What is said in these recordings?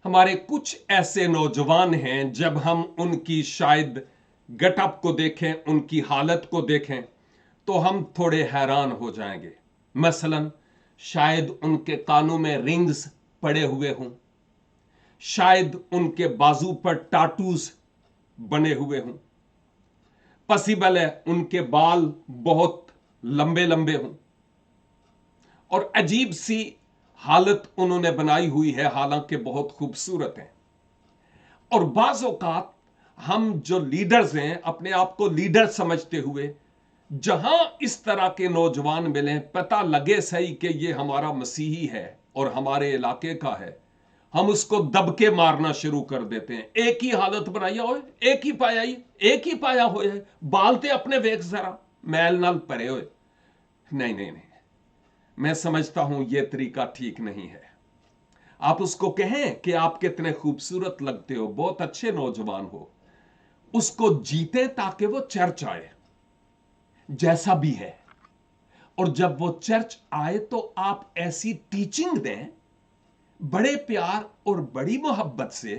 हमारे कुछ ऐसे नौजवान हैं, जब हम उनकी शायद गेटअप को देखें, उनकी हालत को देखें, तो हम थोड़े हैरान हो जाएंगे। मसलन शायद उनके कानों में रिंग्स पड़े हुए हों, शायद उनके बाजू पर टाटूज बने हुए हों, पॉसिबल है उनके बाल बहुत लंबे लंबे हों और अजीब सी हालत उन्होंने बनाई हुई है, हालांकि बहुत खूबसूरत है। और बाज़ औकात हम जो लीडर्स हैं, अपने आप को लीडर समझते हुए, जहां इस तरह के नौजवान मिलें, पता लगे सही कि ये हमारा मसीही है और हमारे इलाके का है, हम उसको दबके मारना शुरू कर देते हैं। एक ही हालत बनाई हो, एक ही पाया हो, बालते अपने वेख जरा मैल नाल परे हो। नहीं नहीं नहीं, मैं समझता हूं यह तरीका ठीक नहीं है। आप उसको कहें कि आप कितने खूबसूरत लगते हो, बहुत अच्छे नौजवान हो, उसको जीते ताकि वो चर्च आए जैसा भी है। और जब वो चर्च आए तो आप ऐसी टीचिंग दें बड़े प्यार और बड़ी मोहब्बत से,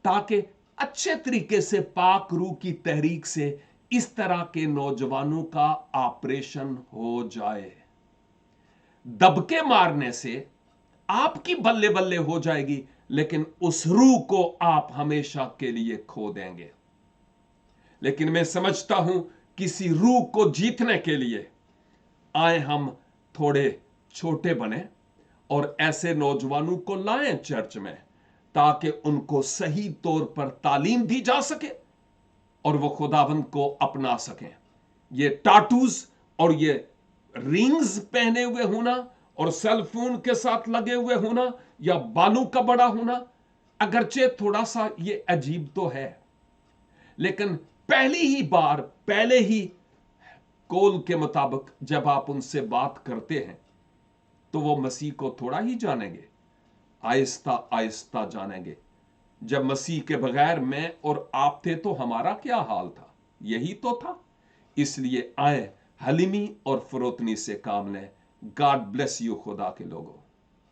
ताकि अच्छे तरीके से पाक रूह की तहरीक से इस तरह के नौजवानों का ऑपरेशन हो जाए। दबके मारने से आपकी बल्ले बल्ले हो जाएगी, लेकिन उस रूह को आप हमेशा के लिए खो देंगे। लेकिन मैं समझता हूं किसी रूह को जीतने के लिए आए हम थोड़े छोटे बने और ऐसे नौजवानों को लाएं चर्च में, ताकि उनको सही तौर पर तालीम दी जा सके और वो खुदावंद को अपना सकें। ये टाटूज और ये रिंग्स पहने हुए होना और सेल फोन के साथ लगे हुए होना या बालों का बड़ा होना, अगरचे थोड़ा सा ये अजीब तो है, लेकिन पहली ही बार, पहले ही कौल के मुताबिक जब आप उनसे बात करते हैं, तो वो मसीह को थोड़ा ही जानेंगे, आहिस्ता आहिस्ता जानेंगे। जब मसीह के बगैर मैं और आप थे तो हमारा क्या हाल था, यही तो था। इसलिए आए हलीमी और फरोतनी से काम लें। गॉड ब्लेस यू खुदा के लोगों।